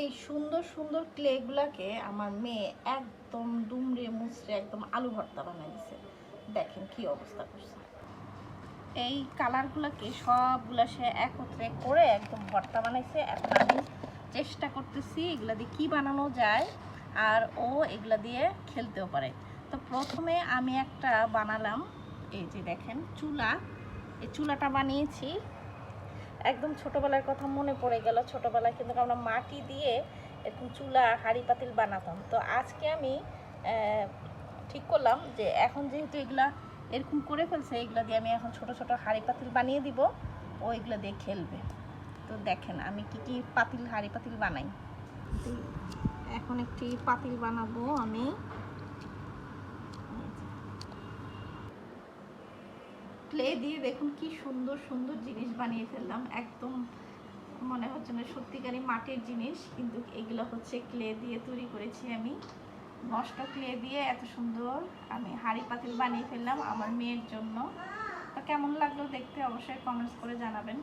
এই সুন্দর সুন্দর ক্লেগুলাকে আমার মেয়ে একদম দুমড়ে মুচড়ে একদম আলু ভর্তা বানিয়ে দিছে। দেখেন কি অবস্থা করছে। এই কালারগুলোকে সবগুলা সে একত্রে করে একদম ভর্তা বানাইছে। এখন আমি চেষ্টা করতেছি এগুলা দিয়ে কী বানানো যায়, আর ও এগুলা দিয়ে খেলতেও পারে। তো প্রথমে আমি একটা বানালাম, এই যে দেখেন চুলা, এই চুলাটা বানিয়েছি। একদম ছোটোবেলার কথা মনে পড়ে গেল। ছোটোবেলায় কিন্তু আমরা মাটি দিয়ে এরকম চুলা হাঁড়ি পাতিল বানাতাম। তো আজকে আমি ঠিক করলাম যে এখন যেহেতু এগুলা এরকম করে ফেলছে, এগুলা দিয়ে আমি এখন ছোট ছোট হাঁড়ি পাতিল বানিয়ে দিব, ও এগুলো দিয়ে খেলবে। তো দেখেন আমি কি কি পাতিল হাঁড়ি পাতিল বানাই। এখন একটি পাতিল বানাবো আমি। ক্লে দিয়ে দেখুন কি সুন্দর সুন্দর জিনিস বানিয়ে ফেললাম। একদম মনে হচ্ছে না সত্যিকারই মাটির জিনিস, কিন্তু এগুলো হচ্ছে ক্লে দিয়ে তৈরি করেছি আমি। নষ্ট ক্লে দিয়ে এত সুন্দর আমি হাঁড়ি পাতিল বানিয়ে ফেললাম আমার মেয়ের জন্য। তো কেমন লাগলো দেখতে অবশ্যই কমেন্টস করে জানাবেন।